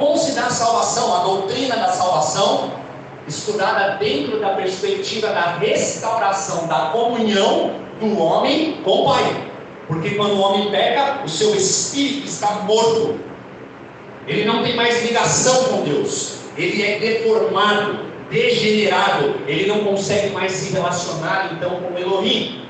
como se dá a salvação? A doutrina da salvação, estudada dentro da perspectiva da restauração da comunhão do homem com o Pai. Porque quando o homem peca, o seu espírito está morto. Ele não tem mais ligação com Deus. Ele é deformado, degenerado. Ele não consegue mais se relacionar então com Elohim.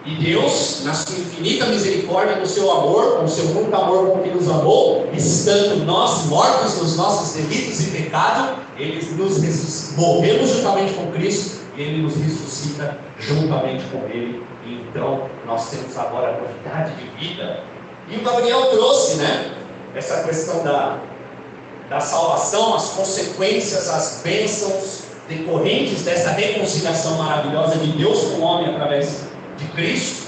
E Deus, na sua infinita misericórdia, no seu amor, com o seu muito amor com que nos amou, estando nós mortos nos nossos delitos e pecados, Ele morremos juntamente com Cristo e Ele nos ressuscita juntamente com Ele. E então nós temos agora a novidade de vida. E o Gabriel trouxe, essa questão da salvação, as consequências, as bênçãos decorrentes dessa reconciliação maravilhosa de Deus com o homem através de Cristo.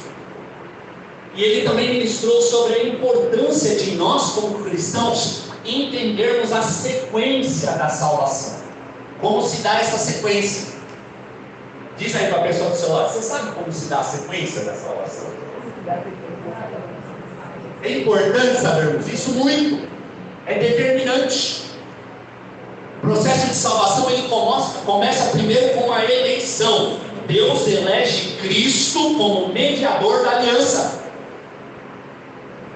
E ele também ministrou sobre a importância de nós como cristãos entendermos a sequência da salvação. Como se dá essa sequência? Diz aí para a pessoa do seu lado: você sabe como se dá a sequência da salvação? É importante sabermos isso muito. É determinante. O processo de salvação ele começa primeiro com a eleição. Deus elege Cristo como mediador da aliança.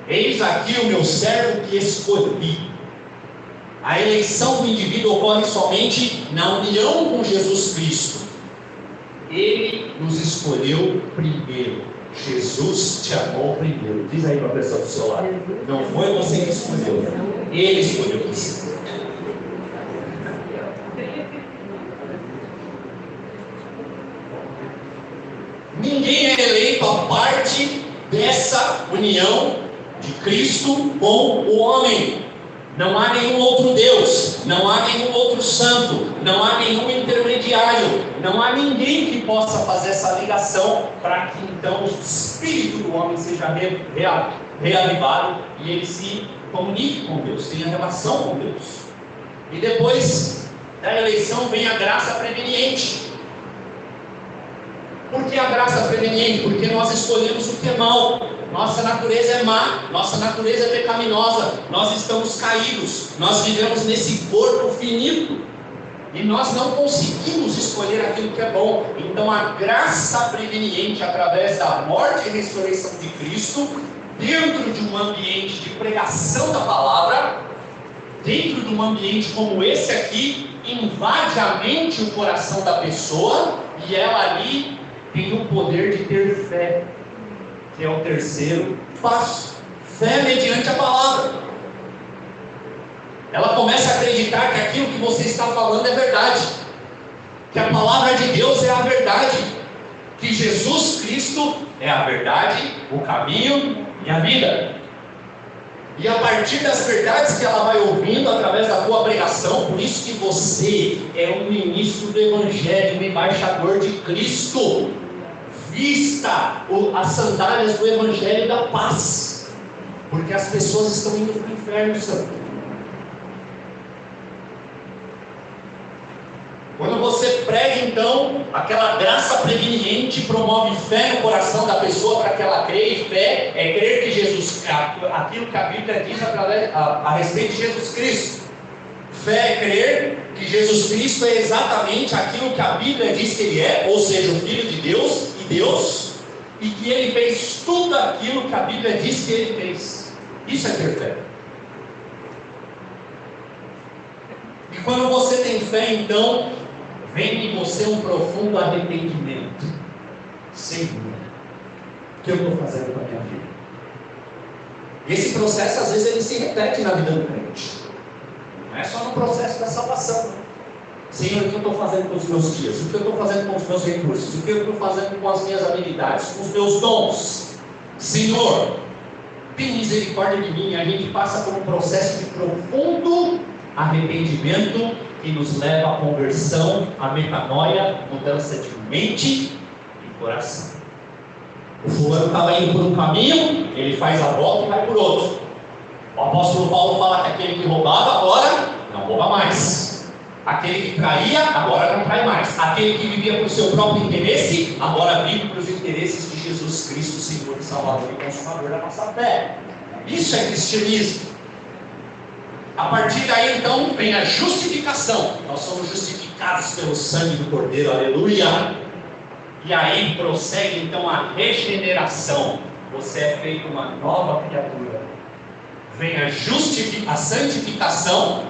Eis aqui o meu servo que escolhi. A eleição do indivíduo ocorre somente na união com Jesus Cristo. Ele nos escolheu primeiro. Jesus te amou primeiro. Diz aí para a pessoa do seu lado: não foi você que escolheu, Ele escolheu você. Ninguém é eleito a parte dessa união de Cristo com o homem. Não há nenhum outro Deus, não há nenhum outro santo, não há nenhum intermediário, não há ninguém que possa fazer essa ligação para que então o espírito do homem seja reavivado e ele se comunique com Deus, tenha relação com Deus. E depois da eleição vem a graça preveniente. Por que a graça preveniente? Porque nós escolhemos o que é mal. Nossa natureza é má, nossa natureza é pecaminosa, nós estamos caídos, nós vivemos nesse corpo finito e nós não conseguimos escolher aquilo que é bom. Então a graça preveniente, através da morte e ressurreição de Cristo, dentro de um ambiente de pregação da palavra, dentro de um ambiente como esse aqui, invade a mente e o coração da pessoa e ela ali tem o poder de ter fé, que é o terceiro passo. Fé mediante a palavra. Ela começa a acreditar que aquilo que você está falando é verdade, que a palavra de Deus é a verdade, que Jesus Cristo é a verdade, o caminho e a vida. E a partir das verdades que ela vai ouvindo através da tua pregação, por isso que você é um ministro do Evangelho, um embaixador de Cristo. Vista as sandálias do Evangelho da paz, porque as pessoas estão indo para o inferno, santo. Quando você prega, então, aquela graça preveniente promove fé no coração da pessoa para que ela creia, e fé é crer que Jesus, aquilo que a Bíblia diz a respeito de Jesus Cristo. Fé é crer que Jesus Cristo é exatamente aquilo que a Bíblia diz que Ele é, ou seja, o Filho de Deus, e que Ele fez tudo aquilo que a Bíblia diz que Ele fez. Isso é ter fé. E quando você tem fé, então, vem em você um profundo arrependimento. Senhor, o que eu estou fazendo com a minha vida? E esse processo, às vezes, ele se repete na vida do crente. Não é só no processo da salvação. Senhor, o que eu estou fazendo com os meus dias? O que eu estou fazendo com os meus recursos? O que eu estou fazendo com as minhas habilidades? Com os meus dons? Senhor, tem misericórdia de mim. A gente passa por um processo de profundo arrependimento que nos leva à conversão, à metanoia, mudança de mente e coração. O fulano estava indo por um caminho, ele faz a volta e vai por outro. O apóstolo Paulo fala que aquele que roubava agora não rouba mais. Aquele que traía, agora não trai mais. Aquele que vivia por seu próprio interesse, agora vive para os interesses de Jesus Cristo, Senhor e Salvador e Consumador da nossa fé. Isso é cristianismo. A partir daí, então, vem a justificação. Nós somos justificados pelo sangue do Cordeiro, aleluia. E aí prossegue, então, a regeneração. Você é feito uma nova criatura. Vem a santificação,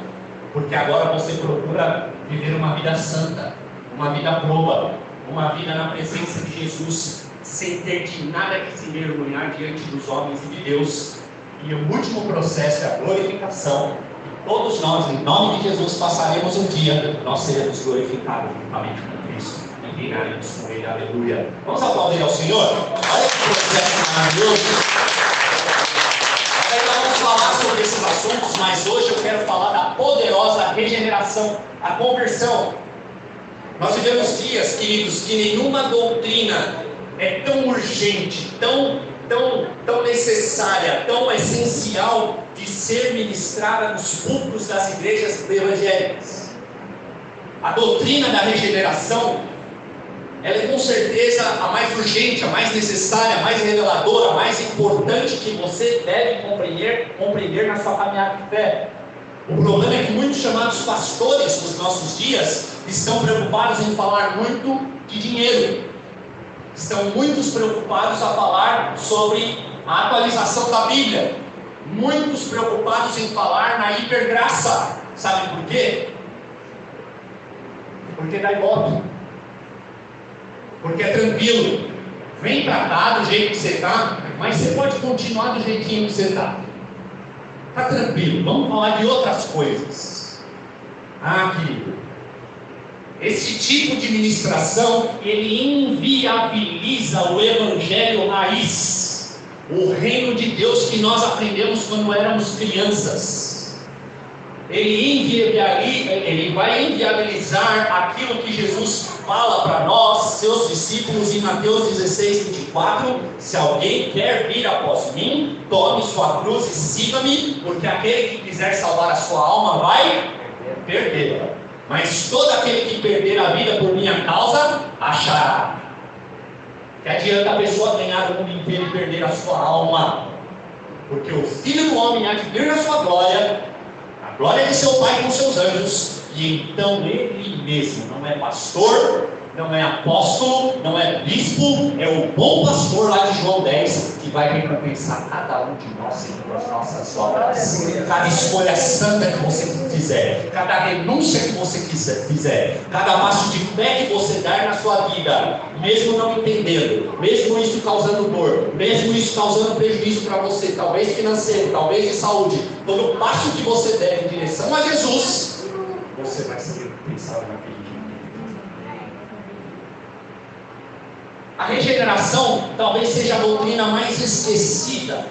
porque agora você procura viver uma vida santa, uma vida proba, uma vida na presença de Jesus, sem ter de nada que se envergonhar diante dos homens e de Deus. E o último processo é a glorificação. Todos nós, em nome de Jesus, passaremos um dia, nós seremos glorificados juntamente com Cristo e reinaremos com Ele, aleluia. Vamos aplaudir ao Senhor? Olha que processo maravilhoso. Ainda vamos falar sobre esses assuntos, mas hoje eu quero falar da poderosa regeneração, a conversão. Nós vivemos dias, queridos, que nenhuma doutrina é tão urgente, tão necessária, tão essencial de ser ministrada nos púlpitos das igrejas evangélicas. A doutrina da regeneração, ela é com certeza a mais urgente, a mais necessária, a mais reveladora, a mais importante que você deve compreender na sua caminhada de fé. O problema é que muitos chamados pastores dos nossos dias estão preocupados em falar muito de dinheiro. Estão muitos preocupados a falar sobre a atualização da Bíblia. Muitos preocupados em falar na hipergraça. Sabe por quê? Porque dá ibope. Porque é tranquilo. Vem pra cá do jeito que você está, mas você pode continuar do jeitinho que você está. Está tranquilo. Vamos falar de outras coisas. Querido, esse tipo de ministração, ele inviabiliza o evangelho raiz, o reino de Deus que nós aprendemos quando éramos crianças. Ele vai inviabilizar aquilo que Jesus fala para nós, seus discípulos, em Mateus 16:24. Se alguém quer vir após mim, tome sua cruz e siga-me, porque aquele que quiser salvar a sua alma vai perdê-la. Mas todo aquele que perder a vida por minha causa, achará. Que adianta a pessoa ganhar o mundo inteiro e perder a sua alma? Porque o Filho do Homem há de vir na sua glória, a glória de seu Pai com seus anjos, e então Ele mesmo, não é pastor, não é apóstolo, não é bispo, é o bom pastor lá de João 10, que vai recompensar cada um de nós segundo as nossas obras. Cada escolha santa que você fizer, cada renúncia que você fizer, cada passo de fé que você dar na sua vida, mesmo não entendendo, mesmo isso causando dor, mesmo isso causando prejuízo para você, talvez financeiro, talvez de saúde, todo passo que você der em direção a Jesus, você vai ser recompensado naquele dia. A regeneração talvez seja a doutrina mais esquecida,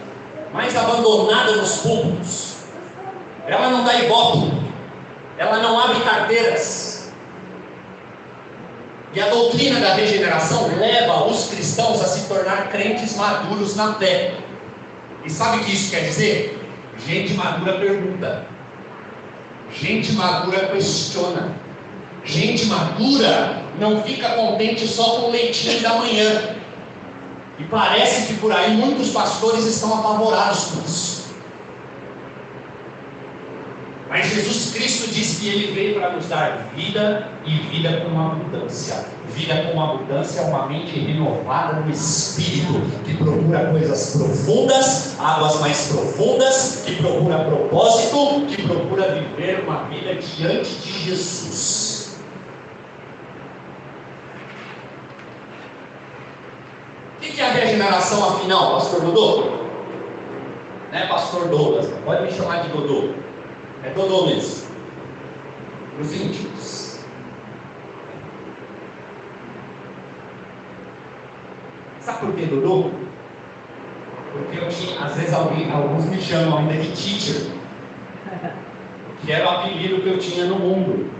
mais abandonada nos púlpitos. Ela não dá ibope, ela não abre carteiras. E a doutrina da regeneração leva os cristãos a se tornar crentes maduros na fé. E sabe o que isso quer dizer? Gente madura pergunta, gente madura questiona. Gente madura não fica contente só com o leitinho da manhã. E parece que por aí muitos pastores estão apavorados com isso. Mas Jesus Cristo disse que Ele veio para nos dar vida e vida com abundância. Vida com abundância é uma mente renovada no Espírito, que procura coisas profundas, águas mais profundas, que procura propósito, que procura viver uma vida diante de Jesus. O que é a regeneração afinal, pastor Dodô? Não é pastor Douglas, pode me chamar de Dodô. É Dodô mesmo. Os íntimos. Sabe por que Dodô? Porque eu tinha, às vezes alguns me chamam ainda de teacher, que era o apelido que eu tinha no mundo.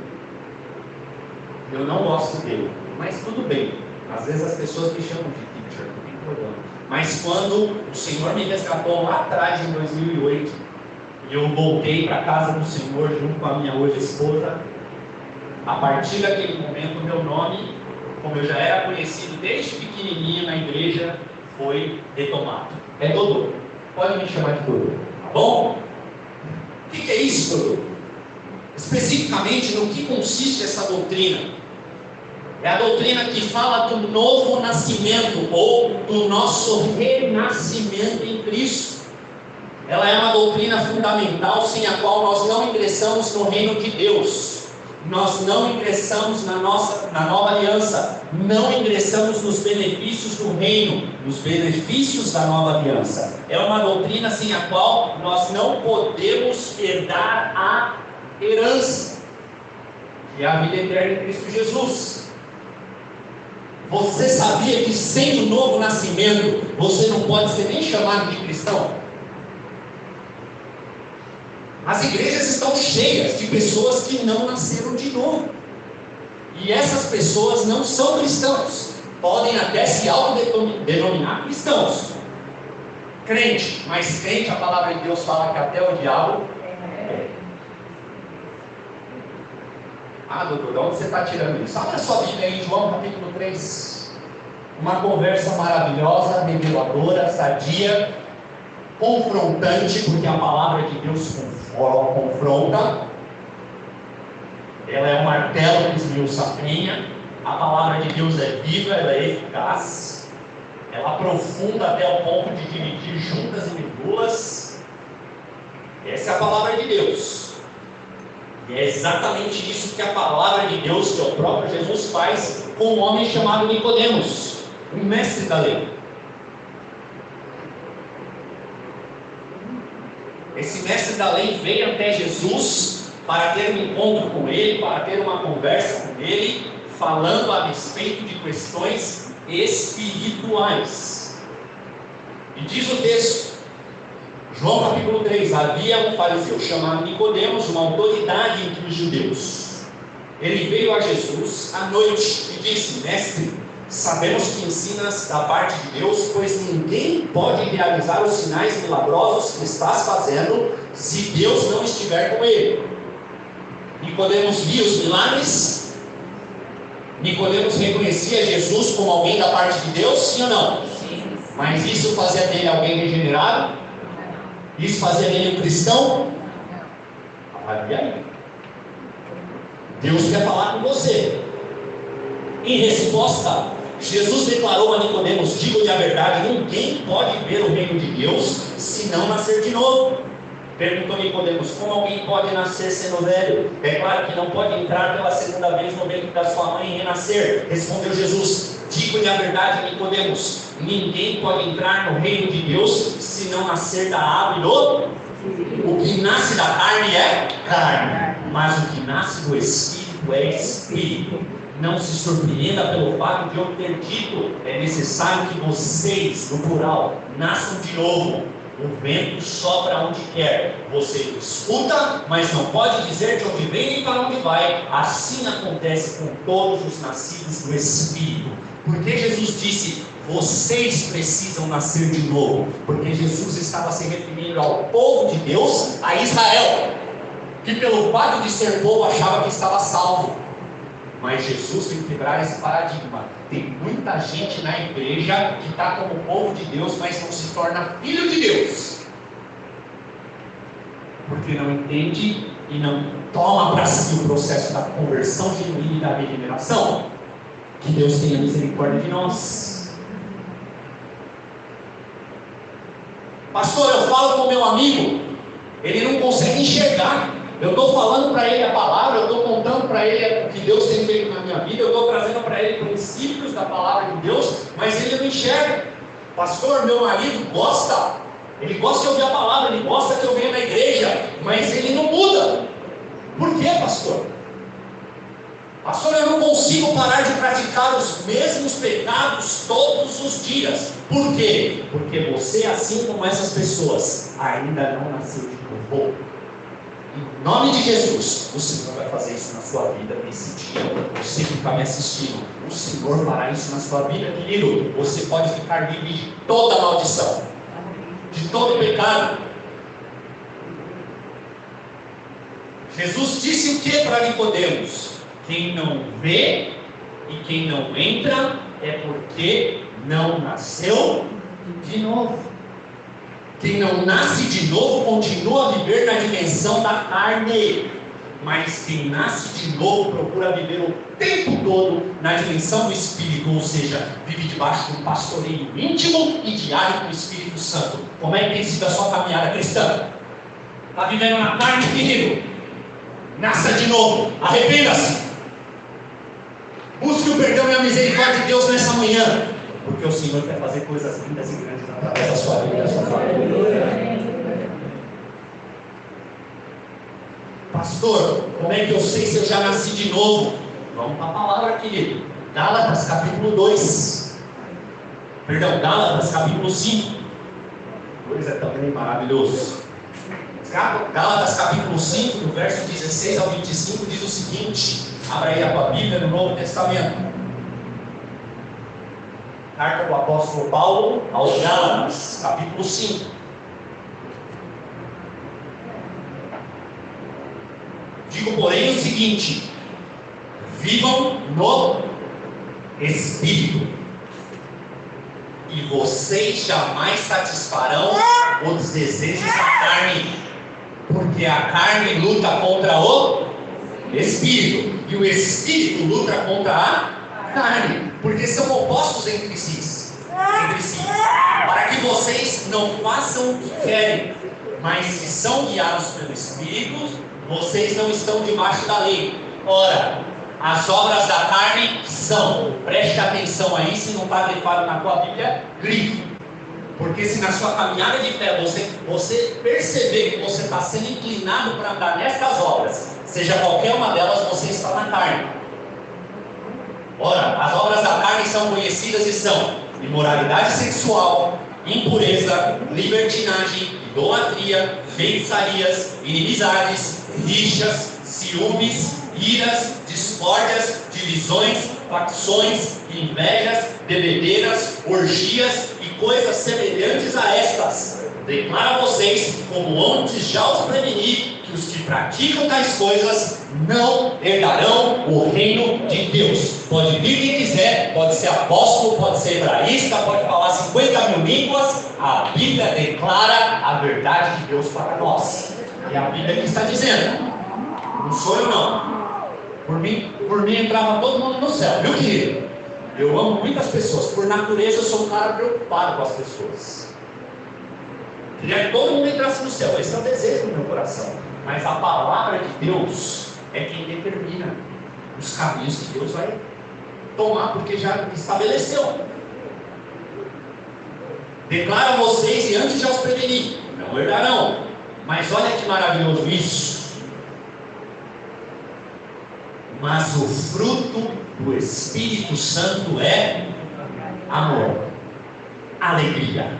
Eu não gosto dele, mas tudo bem. Às vezes as pessoas me chamam de teacher, não tem problema. Mas quando o Senhor me resgatou lá atrás, em 2008, e eu voltei para a casa do Senhor junto com a minha hoje esposa, a partir daquele momento, meu nome, como eu já era conhecido desde pequenininho na igreja, foi retomado. É Dodô. Pode me chamar de Dodô, tá bom? O que é isso, doutor? Especificamente, no que consiste essa doutrina? É a doutrina que fala do novo nascimento, ou do nosso renascimento em Cristo. Ela é uma doutrina fundamental, sem a qual nós não ingressamos no reino de Deus. Nós não ingressamos na nova aliança, não ingressamos nos benefícios do reino, nos benefícios da nova aliança. É uma doutrina sem a qual nós não podemos herdar a herança, que é a vida eterna em Cristo Jesus. Você sabia que sem o novo nascimento, você não pode ser nem chamado de cristão? As igrejas estão cheias de pessoas que não nasceram de novo. E essas pessoas não são cristãos. Podem até se autodenominar cristãos. Crente, mas crente, a palavra de Deus fala que até o diabo é. Ah, doutor, de onde você está tirando isso? Abra sua Bíblia aí, João capítulo 3. Uma conversa maravilhosa, reveladora, sadia, confrontante, porque a palavra de Deus confronta. Ela é um martelo que esmiuça a penha. A palavra de Deus é viva, ela é eficaz, ela aprofunda até o ponto de dividir juntas e medulas. Essa é a palavra de Deus. E é exatamente isso que a palavra de Deus, que o próprio Jesus faz com um homem chamado Nicodemos, um mestre da lei. Esse mestre da lei veio até Jesus para ter um encontro com ele, para ter uma conversa com ele, falando a respeito de questões espirituais. E diz o texto, João capítulo 3, havia um fariseu chamado Nicodemos, uma autoridade entre os judeus. Ele veio a Jesus à noite e disse: Mestre, sabemos que ensinas da parte de Deus, pois ninguém pode realizar os sinais milagrosos que estás fazendo se Deus não estiver com ele. Nicodemos via os milagres. Nicodemos reconhecia Jesus como alguém da parte de Deus, sim ou não? Sim. Mas isso fazia dele alguém regenerado? Isso fazia dele um cristão? Avalie aí. Deus quer falar com você. Em resposta, Jesus declarou a Nicodemos: digo-lhe a verdade, ninguém pode ver o reino de Deus se não nascer de novo. Perguntou Nicodemos: como alguém pode nascer sendo velho? É claro que não pode entrar pela segunda vez no ventre da sua mãe e renascer. Respondeu Jesus: digo-lhe a verdade, Nicodemos, ninguém pode entrar no reino de Deus se não nascer da água e do... O que nasce da carne é carne, mas o que nasce do Espírito é Espírito. Não se surpreenda pelo fato de eu ter dito: é necessário que vocês, no plural, nasçam de novo. O vento sopra onde quer, você escuta, mas não pode dizer de onde vem nem para onde vai. Assim acontece com todos os nascidos do Espírito. Porque Jesus disse: vocês precisam nascer de novo? Porque Jesus estava se referindo ao povo de Deus, a Israel, que pelo fato de ser povo achava que estava salvo. Mas Jesus tem que quebrar esse paradigma. Tem muita gente na igreja que está como povo de Deus, mas não se torna filho de Deus, porque não entende e não toma para si o processo da conversão genuína e da regeneração. Que Deus tenha misericórdia de nós. Pastor, eu falo com meu amigo, ele não consegue enxergar. Eu estou falando para ele a palavra, eu estou contando para ele o que Deus tem feito na minha vida, eu estou trazendo para ele princípios da palavra de Deus, mas ele não enxerga. Pastor, meu marido gosta, ele gosta de ouvir a palavra, ele gosta que eu venha na igreja, mas ele não muda. Por quê, pastor? Pastor, eu não consigo parar de praticar os mesmos pecados todos os dias. Por quê? Porque você, assim como essas pessoas, ainda não nasceu de novo. Em nome de Jesus, o Senhor vai fazer isso na sua vida nesse dia. Você que está me assistindo, o Senhor fará isso na sua vida, querido. Você pode ficar livre de toda maldição, de todo pecado. Jesus disse o que para Nicodemos? Quem não vê e quem não entra é porque não nasceu de novo. Quem não nasce de novo continua a viver na dimensão da carne. Mas quem nasce de novo procura viver o tempo todo na dimensão do Espírito, ou seja, vive debaixo do pastoreio íntimo e diário com o Espírito Santo. Como é que tem sido a sua caminhada cristã? Está vivendo na carne, querido? Nasça de novo, arrependa-se. Busque o perdão e a misericórdia de Deus nessa manhã, porque o Senhor quer fazer coisas lindas e grandes através da sua vida e da sua família. Pastor, como é que eu sei se eu já nasci de novo? Vamos para a palavra, querido. Gálatas capítulo 2. Perdão, Gálatas capítulo 5. 2 é também maravilhoso. Gálatas capítulo 5, do verso 16 ao 25, diz o seguinte. Abra aí a tua Bíblia no Novo Testamento. Carta do apóstolo Paulo aos Gálatas, capítulo 5. Digo, porém, o seguinte: vivam no Espírito, e vocês jamais satisfarão os desejos da carne, porque a carne luta contra o Espírito, e o Espírito luta contra a carne, porque são opostos entre si, para que vocês não façam o que querem, mas se são guiados pelo Espírito, vocês não estão debaixo da lei. Ora, as obras da carne são, preste atenção aí, se não está grifado na tua Bíblia, grife. Porque se na sua caminhada de fé você perceber que você está sendo inclinado para andar nestas obras, seja qualquer uma delas, você está na carne. Ora, as obras da carne são conhecidas e são imoralidade sexual, impureza, libertinagem, idolatria, feitiçarias, inimizades, rixas, ciúmes, iras, discórdias, divisões, facções, invejas, bebedeiras, orgias e coisas semelhantes a estas. Declaro a vocês, como antes já os preveni, que os que praticam tais coisas não herdarão o reino de Deus. Pode vir quem quiser, pode ser apóstolo, pode ser hebraísta, pode falar 50 mil línguas. A Bíblia declara a verdade de Deus para nós. E a Bíblia que está dizendo, não sou eu não. Por mim entrava todo mundo no céu, viu, querido? Eu amo muitas pessoas, por natureza eu sou um cara preocupado com as pessoas. Queria que todo mundo entrasse no céu, esse é o desejo do meu coração. Mas a palavra de Deus é quem determina os caminhos que Deus vai tomar, porque já estabeleceu. Declaro a vocês, e antes já os preveni, não herdarão. Mas olha que maravilhoso isso. Mas o fruto do Espírito Santo é amor, alegria,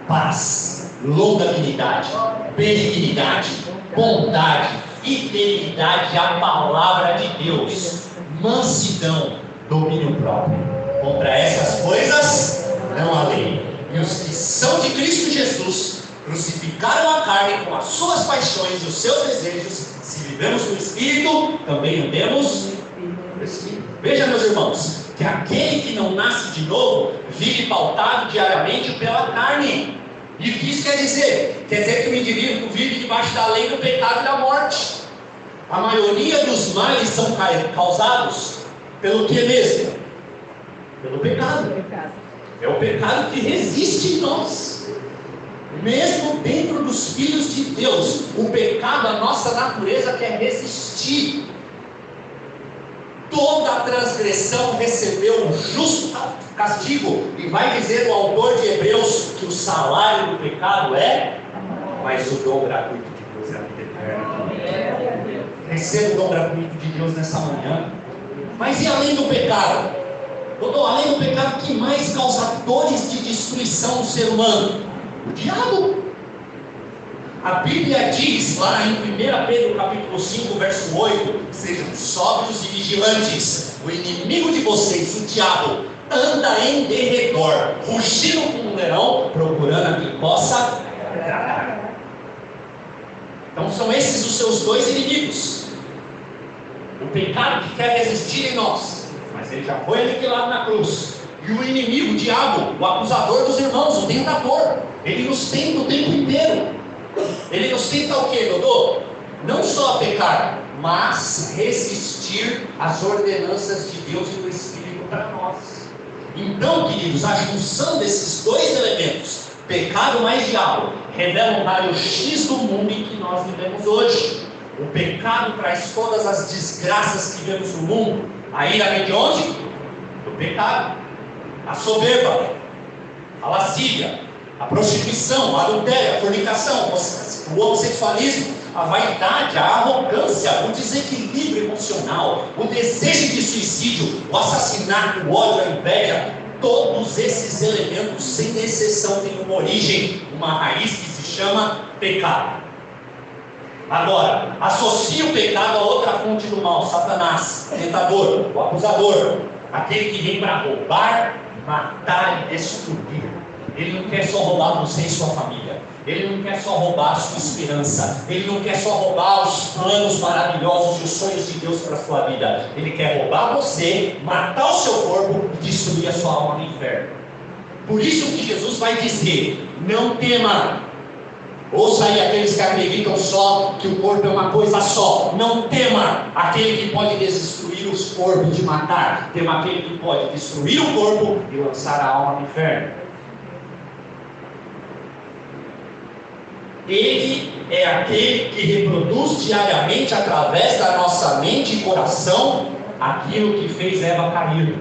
paz, longanimidade, benignidade, bondade, fidelidade à palavra de Deus, mansidão, domínio próprio. Contra essas coisas não há lei. E os que são de Cristo Jesus crucificaram a carne com as suas paixões e os seus desejos. Se vivemos no Espírito, também andemos no Espírito. Veja, meus irmãos, que aquele que não nasce de novo vive pautado diariamente pela carne. E o que isso quer dizer? Quer dizer que o indivíduo vive debaixo da lei do pecado e da morte. A maioria dos males são causados pelo que mesmo? Pelo pecado. É o pecado que resiste em nós. Mesmo dentro dos filhos de Deus, o pecado, a nossa natureza quer resistir. Toda transgressão recebeu um justo castigo, e vai dizer o autor de Hebreus que o salário do pecado é, mas o dom gratuito de Deus é a vida eterna. Receba o dom gratuito de Deus nessa manhã. Mas e além do pecado? Além do pecado, que mais causa dores de destruição no ser humano? O diabo. A Bíblia diz lá em 1 Pedro capítulo 5, verso 8: sejam sóbrios e vigilantes. O inimigo de vocês, o diabo, anda em derredor, rugindo como um leão, procurando a quem possa tragar. Então são esses os seus dois inimigos. O pecado que quer resistir em nós, mas ele já foi aniquilado na cruz. E o inimigo, o diabo, o acusador dos irmãos, o tentador, ele nos tenta o tempo inteiro. Ele nos tenta o quê, Dodô? Não só a pecar, mas resistir às ordenanças de Deus e do Espírito para nós. Então, queridos, a junção desses dois elementos, pecado mais diabo, revela um raio-x do mundo em que nós vivemos hoje. O pecado traz todas as desgraças que vemos no mundo. A ira vem de onde? Do pecado. A soberba, a lascívia, a prostituição, a adultério, a fornicação, o homossexualismo, a vaidade, a arrogância, o desequilíbrio emocional, o desejo de suicídio, o assassinato, o ódio, a inveja. Todos esses elementos, sem exceção, têm uma origem, uma raiz que se chama pecado. Agora, associa o pecado a outra fonte do mal, Satanás, o tentador, o acusador, aquele que vem para roubar, matar e destruir. Ele não quer só roubar você e sua família. Ele não quer só roubar a sua esperança. Ele não quer só roubar os planos maravilhosos e os sonhos de Deus para a sua vida. Ele quer roubar você, matar o seu corpo e destruir a sua alma no inferno. Por isso que Jesus vai dizer: não tema. Ouça aí aqueles que acreditam só que o corpo é uma coisa só. Não tema aquele que pode destruir os corpos de matar. Tema aquele que pode destruir o corpo e lançar a alma no inferno. Ele é aquele que reproduz diariamente, através da nossa mente e coração, aquilo que fez Eva cair.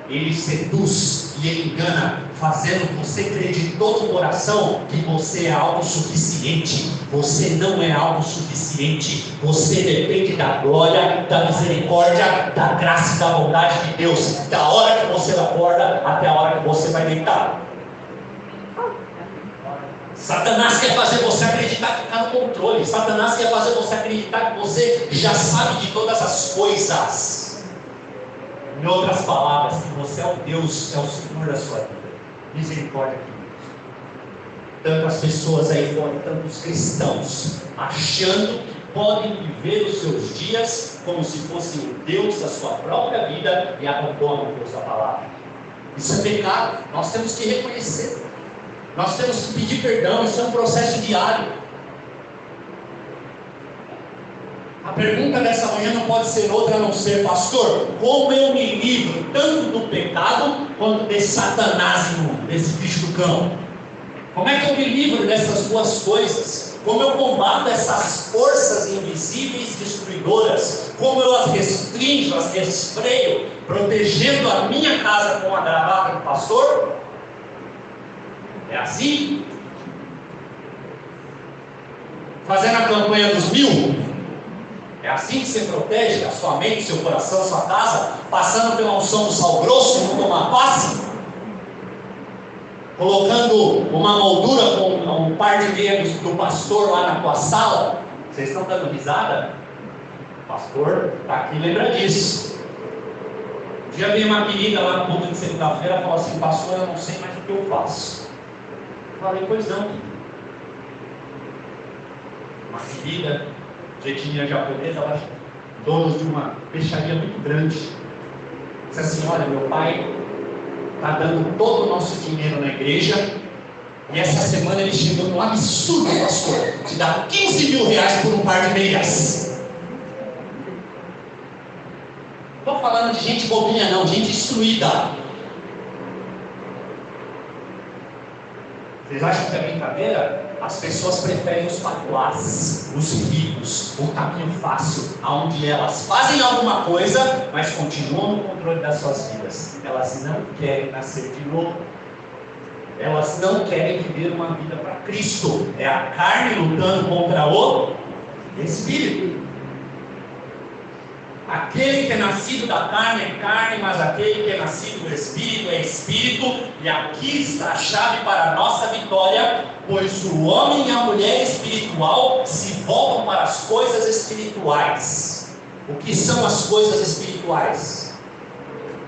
Ele seduz e ele engana, fazendo você crer de todo o coração que você é autossuficiente. Você não é autossuficiente. Você depende da glória, da misericórdia, da graça e da bondade de Deus, da hora que você acorda até a hora que você vai deitar. Satanás quer fazer você acreditar que está no controle. Satanás quer fazer você acreditar que você já sabe de todas as coisas. Em outras palavras, que você é o Deus, é o Senhor da sua vida. Misericórdia de Deus. Tantas pessoas aí fora, tantos cristãos, achando que podem viver os seus dias como se fossem o Deus da sua própria vida e abandonam o Deus da palavra. Isso é pecado. Nós temos que reconhecer. Nós temos que pedir perdão, isso é um processo diário. A pergunta dessa manhã não pode ser outra a não ser: pastor, como eu me livro tanto do pecado quanto desse Satanás imundo, desse bicho do cão? Como é que eu me livro dessas duas coisas? Como eu combato essas forças invisíveis destruidoras? Como eu as restringo, as resfreio, protegendo a minha casa com a gravata do pastor? É assim? Fazendo a campanha dos 1000? É assim que você protege a sua mente, seu coração, sua casa? Passando pela unção do sal grosso, não tomar passe? Colocando uma moldura com um par de dedos do pastor lá na tua sala? Vocês estão dando risada? O pastor está aqui, lembra disso. Um dia veio uma querida lá no culto de segunda-feira e falou assim: pastor, eu não sei mais o que eu faço. Eu falei: pois não. Uma querida de etnia japonesa, ela dona de uma peixaria muito grande. Disse assim: olha, meu pai está dando todo o nosso dinheiro na igreja, e essa semana ele chegou num absurdo, pastor, de dar 15 mil reais por um par de meias. Não estou falando de gente bobinha não, gente instruída. Vocês acham que é brincadeira? As pessoas preferem os patuás, os ricos, o caminho fácil, aonde elas fazem alguma coisa, mas continuam no controle das suas vidas. Elas não querem nascer de novo. Elas não querem viver uma vida para Cristo. É a carne lutando contra o Espírito. Aquele que é nascido da carne é carne, mas aquele que é nascido do Espírito é Espírito. E aqui está a chave para a nossa vitória, pois o homem e a mulher espiritual se voltam para as coisas espirituais. O que são as coisas espirituais?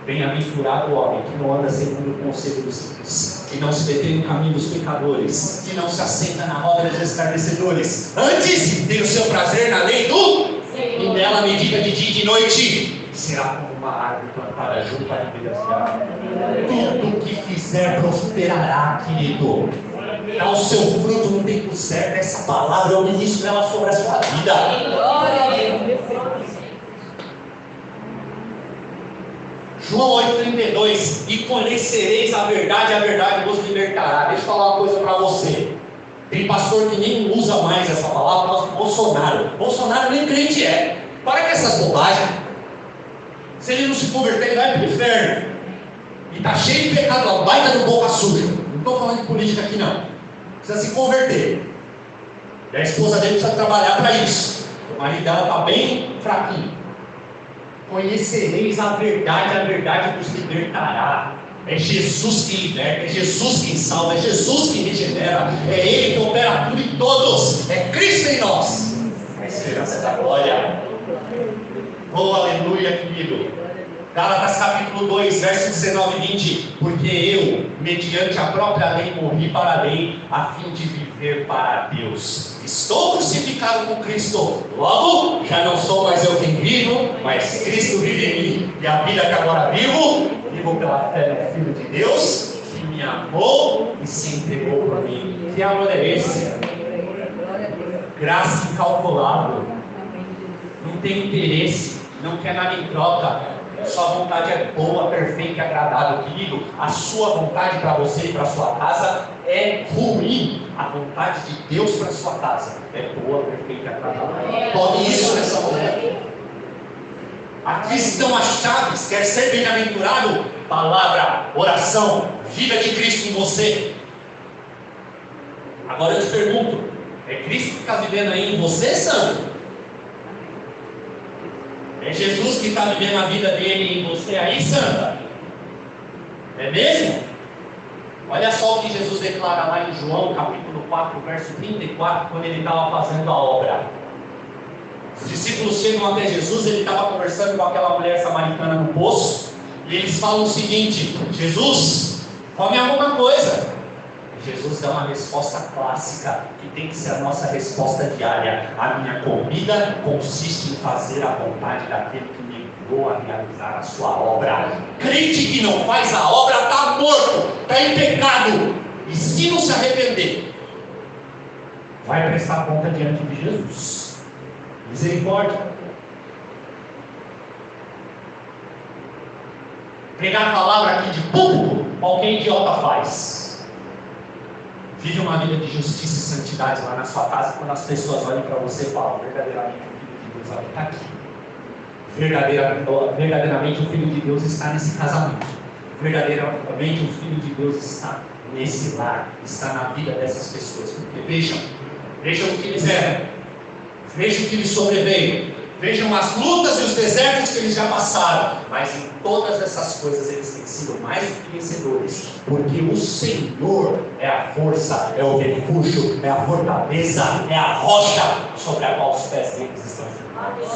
Bem-aventurado o homem que não anda segundo o conselho dos ímpios, que não se detém no caminho dos pecadores, que não se assenta na roda dos escarnecedores. Antes tem o seu prazer na lei do... e nela medita de dia e de noite. será como uma árvore plantada junto à ribeira de água. Tudo que fizer prosperará, querido. Dá o seu fruto no tempo certo. Essa palavra, eu ministro ela sobre a sua vida. Glória a Deus. João 8,32: e conhecereis a verdade vos libertará. Deixa eu falar uma coisa para você. Tem pastor que nem usa mais essa palavra, por causa do Bolsonaro. Bolsonaro nem crente é. Para com essas bobagens. Se ele não se converter, ele vai para o inferno. E está cheio de pecado, a baita do boca suja. Não estou falando de política aqui não. Precisa se converter. E a esposa dele precisa trabalhar para isso. O marido dela está bem fraquinho. Conhecereis a verdade vos libertará. É Jesus que liberta, é Jesus que salva, é Jesus que regenera, é Ele que opera tudo em todos, é Cristo em nós, a esperança da glória. Oh, aleluia, querido. Gálatas capítulo 2, verso 19 e 20: porque eu, mediante a própria lei, morri para a lei, a fim de viver para Deus. Estou crucificado com Cristo, logo já não sou mais eu quem vivo, mas Cristo vive em mim. E a vida que agora vivo pela fé no Filho de Deus, que me amou e se entregou por mim. Que amor é esse? Graça incalculável. Não tem interesse, não quer nada em troca. Sua vontade é boa, perfeita e agradável. Querido, a sua vontade para você e para sua casa é ruim. A vontade de Deus para sua casa é boa, perfeita e agradável. Tome isso nessa manhã. Aqui estão as chaves. Quer ser bem-aventurado? Palavra, oração, vida de Cristo em você. Agora eu te pergunto: é Cristo que está vivendo aí em você, santo? É Jesus que está vivendo a vida dele em você aí, santa? É mesmo? Olha só o que Jesus declara lá em João, capítulo 4, verso 34, quando ele estava fazendo a obra. Os discípulos chegam até Jesus, ele estava conversando com aquela mulher samaritana no poço, e eles falam o seguinte: Jesus, come alguma coisa. Jesus dá uma resposta clássica, que tem que ser a nossa resposta diária: a minha comida consiste em fazer a vontade daquele que me enviou a realizar a sua obra. Crente que não faz a obra está morto, está em pecado, e se não se arrepender, vai prestar conta diante de Jesus. Misericórdia. Pregar a palavra aqui de público, qualquer idiota faz. Vive uma vida de justiça e santidade lá na sua casa, quando as pessoas olham para você e falam: verdadeiramente o Filho de Deus está aqui. Verdadeiramente o Filho de Deus está nesse casamento. Verdadeiramente o Filho de Deus está nesse lar, está na vida dessas pessoas. Porque vejam o que eles eram. Vejam o que lhes sobreveio, vejam as lutas e os desertos que eles já passaram, mas em todas essas coisas eles têm sido mais do que vencedores, porque o Senhor é a força, é o refúgio, é a fortaleza, é a rocha sobre a qual os pés deles estão firmados.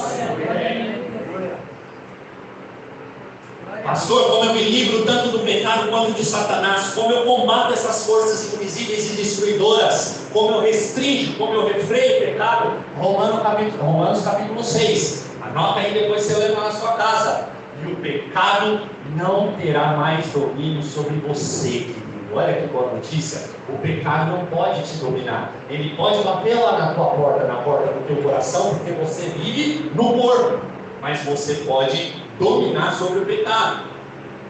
Pastor, como eu me livro tanto do pecado quanto de Satanás, como eu combato essas forças invisíveis e destruidoras, como eu restringo, como eu refreio o pecado. Romanos capítulo 6, anota aí, depois você lê na sua casa: e o pecado não terá mais domínio sobre você, querido. Olha que boa notícia. O pecado não pode te dominar. Ele pode bater lá na tua porta, na porta do teu coração, porque você vive no corpo, mas você pode dominar sobre o pecado.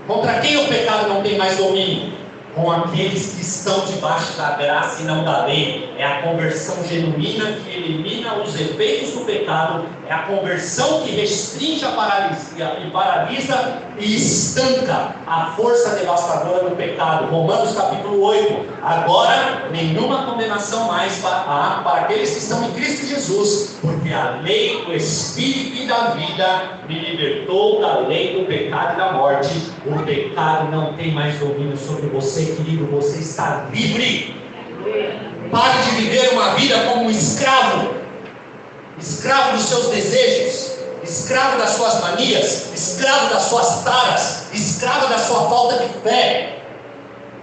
Contra quem o pecado não tem mais domínio? Com aqueles que estão debaixo da graça e não da lei. É a conversão genuína que elimina os efeitos do pecado, é a conversão que restringe a paralisia e paralisa e estanca a força devastadora do pecado. Romanos capítulo 8: agora nenhuma condenação mais há para aqueles que estão em Cristo Jesus, porque a lei do Espírito e da vida me libertou da lei do pecado e da morte. O pecado não tem mais domínio sobre você, querido. Você está livre. Pare de viver uma vida como um escravo, escravo dos seus desejos, escravo das suas manias, escravo das suas taras, escravo da sua falta de fé.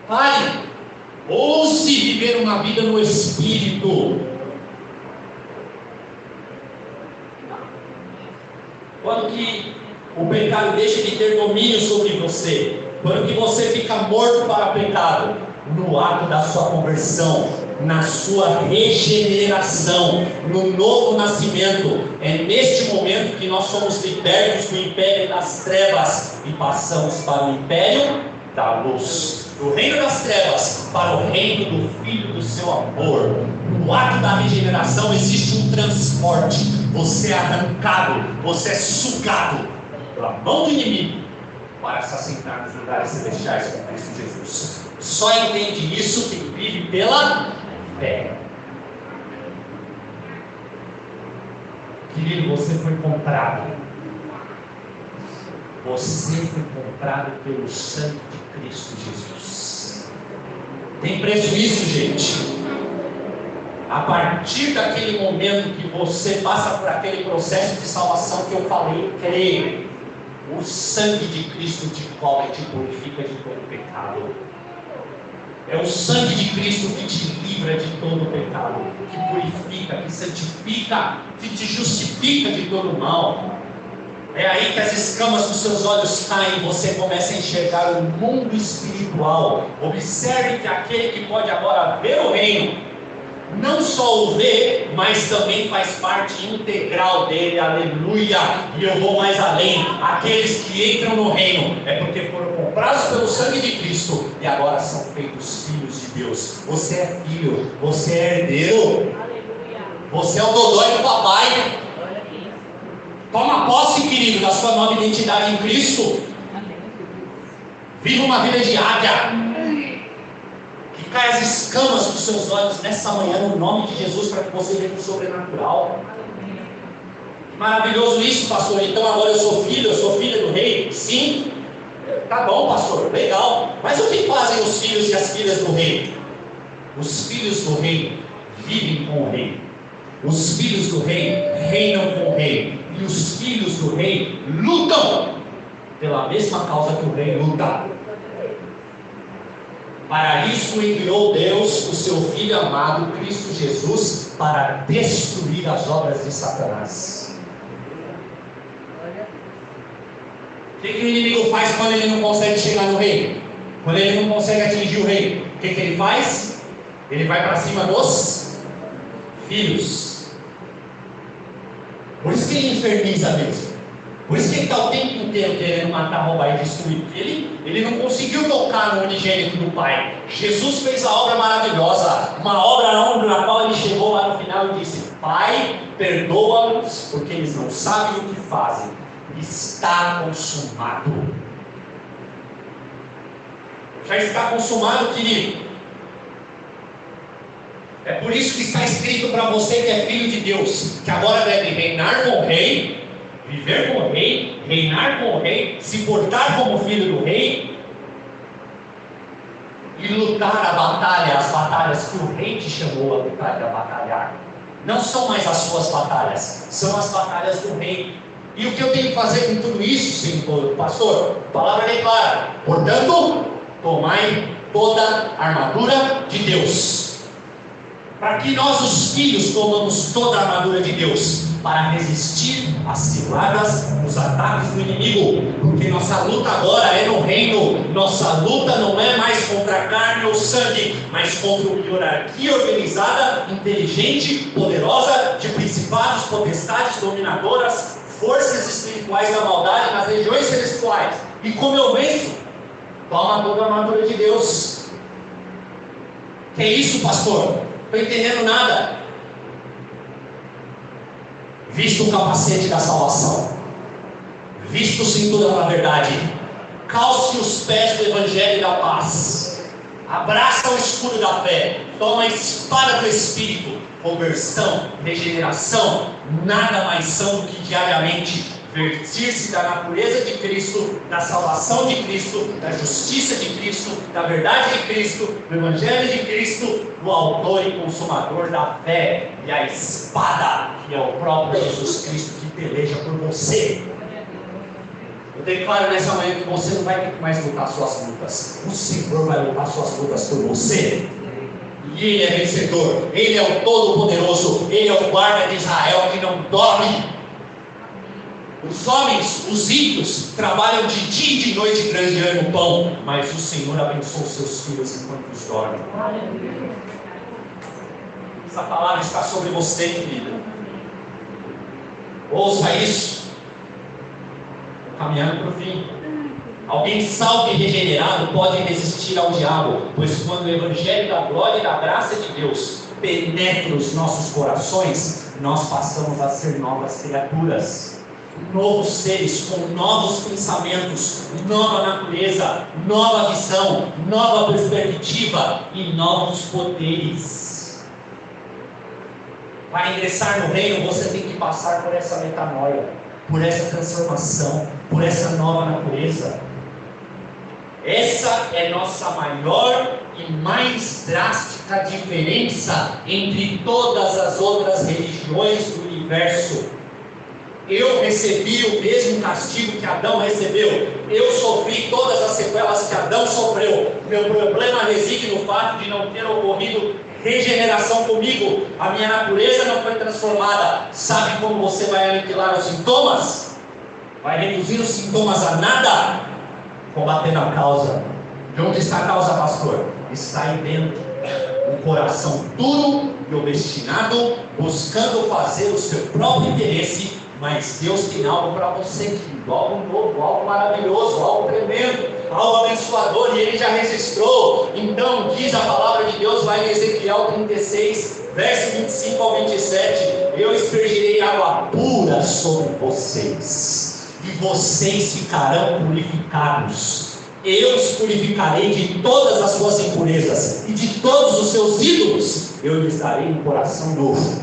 Pare, ouse viver uma vida no Espírito. Quando que o pecado deixa de ter domínio sobre você. Quando que você fica morto para o pecado? No ato da sua conversão, na sua regeneração, no novo nascimento. É neste momento que nós somos libertos do império das trevas e passamos para o império da luz, do reino das trevas para o reino do Filho do seu amor. No ato da regeneração existe um transporte. Você é arrancado, você é sugado pela mão do inimigo para se assentar nos lugares celestiais com Cristo Jesus. Só entende isso quem vive pela fé. Querido, você foi comprado. Você foi comprado pelo sangue de Cristo Jesus. Tem preço isso, gente? A partir daquele momento que você passa por aquele processo de salvação que eu falei, creio, o sangue de Cristo te cobre e te purifica de todo pecado. É o sangue de Cristo que te livra de todo pecado, que purifica, que santifica, que te justifica de todo mal. É aí que as escamas dos seus olhos caem e você começa a enxergar o mundo espiritual. Observe que aquele que pode agora ver o reino, não só o vê, mas também faz parte integral dele, aleluia. E eu vou mais além: aqueles que entram no reino é porque foram comprados pelo sangue de Cristo e agora são feitos filhos de Deus. Você é filho, você é herdeiro, você é o dodói do papai. Toma posse, querido, da sua nova identidade em Cristo. Viva uma vida de águia. Que caia as escamas dos seus olhos nessa manhã, no nome de Jesus, para que você veja o sobrenatural. Maravilhoso isso, pastor. Então agora eu sou filha do rei? Sim. Tá bom, pastor, legal. Mas o que fazem os filhos e as filhas do rei? Os filhos do rei vivem com o rei. Os filhos do rei reinam com o rei. E os filhos do rei lutam pela mesma causa que o rei luta. Para isso enviou Deus o seu Filho amado, Cristo Jesus, para destruir as obras de Satanás. O que o inimigo faz quando ele não consegue chegar no rei? Quando ele não consegue atingir o rei? O que ele faz? Ele vai para cima dos filhos. Por isso que ele inferniza mesmo. Por isso que ele está o tempo inteiro querendo matar, roubar e destruir. Porque ele não conseguiu tocar no unigênito do Pai. Jesus fez a obra maravilhosa. Uma obra na qual ele chegou lá no final e disse: Pai, perdoa-os, porque eles não sabem o que fazem. Está consumado. Já está consumado, querido. É por isso que está escrito para você que é filho de Deus, que agora deve reinar com o rei, viver com o rei, reinar com o rei, se portar como filho do rei e lutar a batalha, as batalhas que o rei te chamou a lutar e a batalhar. Não são mais as suas batalhas, são as batalhas do rei. E o que eu tenho que fazer com tudo isso, Senhor pastor? A palavra declara: portanto, tomai toda a armadura de Deus. Para que nós, os filhos, tomamos toda a armadura de Deus para resistir às ciladas, os ataques do inimigo, porque nossa luta agora é no reino. Nossa luta não é mais contra a carne ou sangue, mas contra uma hierarquia organizada, inteligente, poderosa, de principados, potestades, dominadoras, forças espirituais da maldade nas regiões celestiais. E como eu venço? Toma toda a armadura de Deus. Que é isso, pastor? Não estou entendendo nada. Visto o capacete da salvação, visto o cinturão da verdade, calce os pés do evangelho da paz, abraça o escudo da fé, toma a espada do Espírito, conversão, regeneração, nada mais são do que diariamente vestir-se da natureza de Cristo, da salvação de Cristo, da justiça de Cristo, da verdade de Cristo, do Evangelho de Cristo, do autor e consumador da fé, e a espada, que é o próprio Jesus Cristo que peleja por você. Eu declaro nessa manhã que você não vai ter que mais lutar suas lutas. O Senhor vai lutar suas lutas por você. E Ele é vencedor. Ele é o Todo-Poderoso. Ele é o guarda de Israel que não dorme. Os homens, os ímpios, trabalham de dia e de noite granjeando o pão, mas o Senhor abençoa os seus filhos enquanto os dormem. Essa palavra está sobre você, querida. Ouça isso. Caminhando para o fim. Alguém salvo e regenerado pode resistir ao diabo, pois quando o evangelho da glória e da graça de Deus penetra os nossos corações, nós passamos a ser novas criaturas, novos seres com novos pensamentos, nova natureza, nova visão, nova perspectiva e novos poderes. Para ingressar no reino, você tem que passar por essa metanoia, por essa transformação, por essa nova natureza. Essa é nossa maior e mais drástica diferença entre todas as outras religiões do universo. Eu recebi o mesmo castigo que Adão recebeu. Eu sofri todas as sequelas que Adão sofreu. Meu problema reside no fato de não ter ocorrido regeneração comigo. A minha natureza não foi transformada. Sabe como você vai aniquilar os sintomas? Vai reduzir os sintomas a nada? Combatendo a causa. De onde está a causa, pastor? Está aí dentro. Um coração duro e obstinado, buscando fazer o seu próprio interesse, mas Deus tem algo para você, querido, algo novo, algo maravilhoso, algo tremendo, algo abençoador, e Ele já registrou. Então diz a palavra de Deus lá em Ezequiel 36, verso 25 ao 27, eu aspergirei água pura sobre vocês, e vocês ficarão purificados. Eu os purificarei de todas as suas impurezas e de todos os seus ídolos. Eu lhes darei um coração novo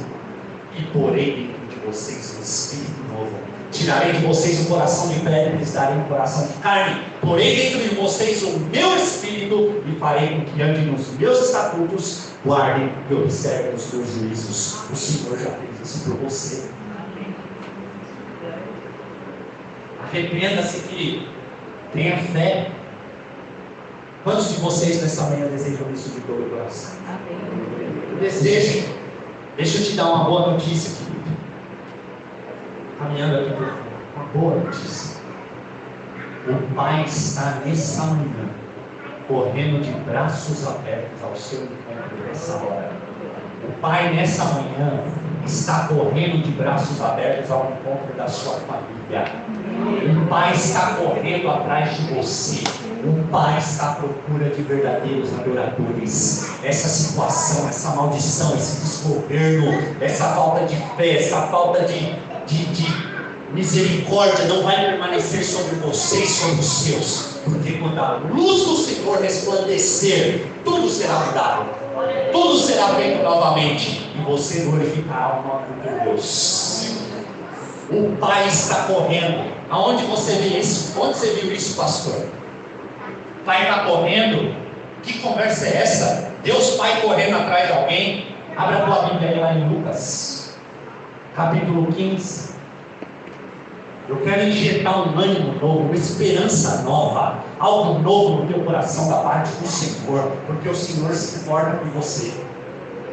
e porei dentro de vocês um espírito novo. Tirarei de vocês um coração de pedra e lhes darei um coração de carne. Porei dentro de vocês o meu espírito e farei com que andem nos meus estatutos, guardem e observem os meus juízos. O Senhor já fez isso por você. Arrependa-se, querido. Tenha fé. Quantos de vocês nessa manhã desejam isso de todo o coração? Desejo. Deixa eu te dar uma boa notícia, querido. Caminhando aqui por fora. Uma boa notícia. O Pai está nessa manhã correndo de braços abertos ao seu encontro nessa hora. O Pai nessa manhã está correndo de braços abertos ao encontro da sua família. O Pai está correndo atrás de você. O Pai está à procura de verdadeiros adoradores. Essa situação, essa maldição, esse desgoverno, essa falta de fé, essa falta de misericórdia não vai permanecer sobre você e sobre os seus. Porque quando a luz do Senhor resplandecer, tudo será mudado. Tudo será feito novamente. E você glorificará o nome de Deus. O Pai está correndo. Aonde você viu isso? Onde você viu isso, pastor? O Pai está correndo? Que conversa é essa? Deus Pai correndo atrás de alguém? Abra a tua Bíblia lá em Lucas, capítulo 15. Eu quero injetar um ânimo novo, uma esperança nova, algo novo no teu coração da parte do Senhor, porque o Senhor se importa com você.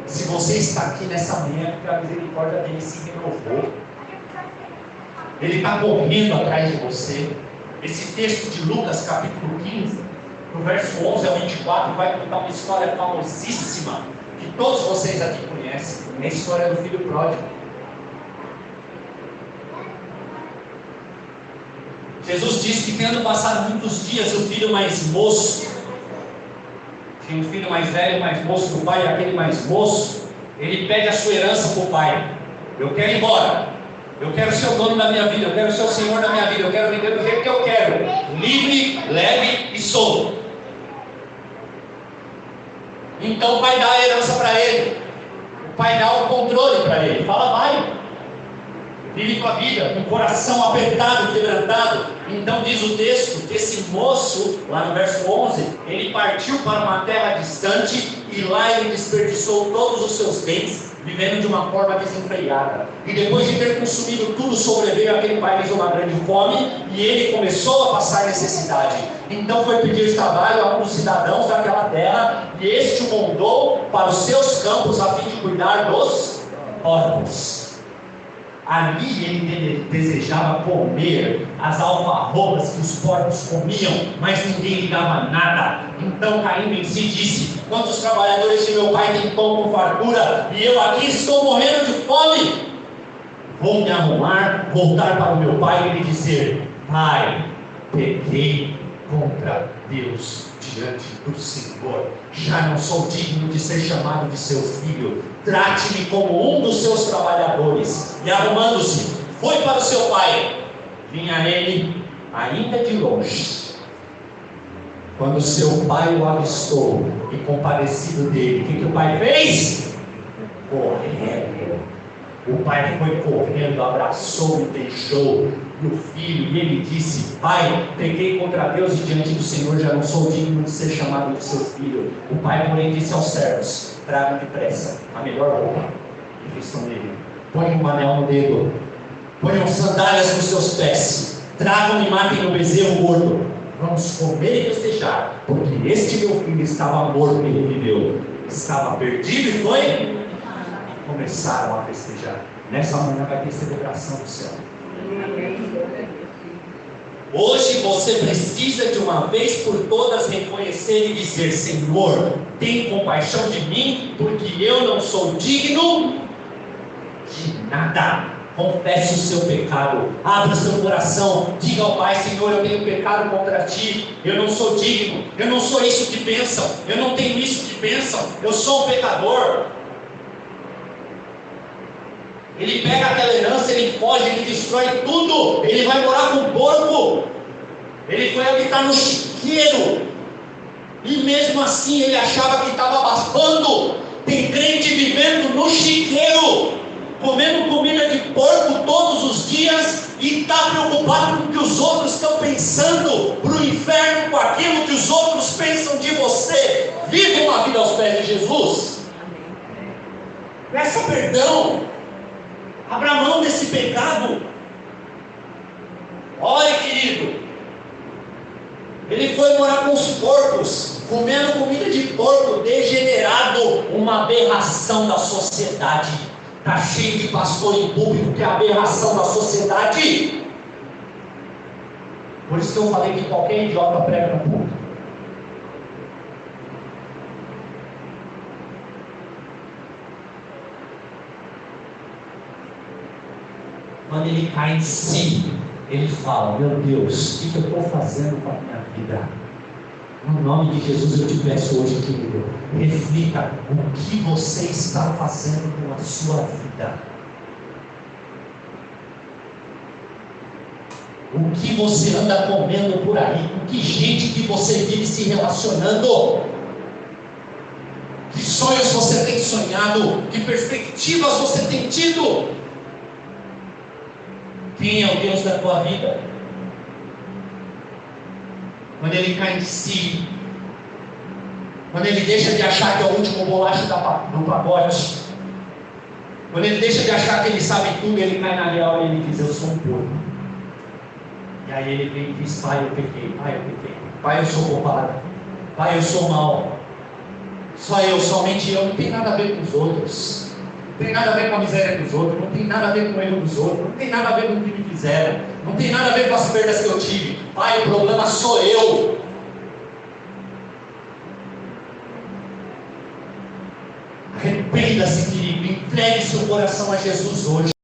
Se você está aqui nessa manhã, porque a misericórdia dele se renovou. Ele está correndo atrás de você. Esse texto de Lucas, capítulo 15, no verso 11 ao 24, vai contar uma história famosíssima, que todos vocês aqui conhecem. É a história do filho pródigo. Jesus disse que tendo passado muitos dias, o filho mais moço, tinha um filho mais velho, mais moço do pai, e aquele mais moço, ele pede a sua herança para o pai. Eu quero ir embora, eu quero ser o dono da minha vida, eu quero ser o senhor da minha vida, eu quero viver do jeito que eu quero, livre, leve e solto. Então o pai dá a herança para ele, o pai dá o controle para ele, fala, vai, vive tua vida, com o coração apertado, quebrantado. Então diz o texto que esse moço, lá no verso 11, ele partiu para uma terra distante e lá ele desperdiçou todos os seus bens, vivendo de uma forma desenfreada. E depois de ter consumido tudo, sobreveio aquele país uma grande fome e ele começou a passar necessidade. Então foi pedir trabalho a um dos cidadãos daquela terra e este o mandou para os seus campos a fim de cuidar dos órfãos. Ali ele desejava comer as alfarrobas que os porcos comiam, mas ninguém lhe dava nada. Então, caindo em si, disse: quantos trabalhadores de meu pai têm pão com fartura, e eu aqui estou morrendo de fome? Vou me arrumar, voltar para o meu pai e lhe dizer: pai, pequei contra Deus diante do Senhor, já não sou digno de ser chamado de seu filho, trate-me como um dos seus trabalhadores. E arrumando-se, foi para o seu pai. Vinha ele ainda de longe. Quando seu pai o avistou e compadecido dele, o que o pai fez? Correndo. O pai foi correndo, abraçou e beijou o filho, e ele disse: pai, pequei contra Deus e diante do Senhor, já não sou digno de ser chamado de seu filho. O pai, porém, disse aos servos: tragam depressa a melhor roupa e vistam nele, ponham um anel no dedo, ponham sandálias nos seus pés, tragam e matem o bezerro gordo. Vamos comer e festejar, porque este meu filho estava morto e reviveu, estava perdido e foi. Começaram a festejar. Nessa manhã vai ter celebração do céu. Hoje você precisa de uma vez por todas reconhecer e dizer: Senhor, tem compaixão de mim, porque eu não sou digno de nada. Confesse o seu pecado, abra o seu coração, diga ao Pai: Senhor, eu tenho pecado contra ti, eu não sou digno, eu não sou isso que pensam, eu não tenho isso que pensam, eu sou um pecador. Ele pega aquela herança, ele foge, ele destrói tudo, ele vai morar com o porco, ele foi habitar no chiqueiro, e mesmo assim ele achava que estava abafando. Tem crente vivendo no chiqueiro, comendo comida de porco todos os dias, e está preocupado com o que os outros estão pensando, para o inferno com aquilo que os outros pensam de você. Vive uma vida aos pés de Jesus, peça perdão, abra mão desse pecado. Olha, querido, ele foi morar com os porcos, comendo comida de porco, degenerado, uma aberração da sociedade. Está cheio de pastor em público que é a aberração da sociedade. Por isso que eu falei que qualquer idiota prega no público. Quando ele cai em si, ele fala: meu Deus, o que eu estou fazendo com a minha vida? No nome de Jesus eu te peço hoje, querido, reflita o que você está fazendo com a sua vida. O que você anda comendo por aí? Com que gente que você vive se relacionando? Que sonhos você tem sonhado? Que perspectivas você tem tido? Quem é o Deus da tua vida? Quando ele cai em si, quando ele deixa de achar que é o último bolacho do pacote, quando ele deixa de achar que ele sabe tudo, ele cai na real e ele diz: eu sou um porco. E aí ele vem e diz: pai, eu pequei, pai, eu sou culpado, pai, eu sou mau, só eu, somente eu, não tem nada a ver com os outros. Não tem nada a ver com a miséria dos outros, não tem nada a ver com o erro dos outros, não tem nada a ver com o que me fizeram, não tem nada a ver com as perdas que eu tive. Pai, o problema sou eu. Arrependa-se, querido, entregue seu coração a Jesus hoje.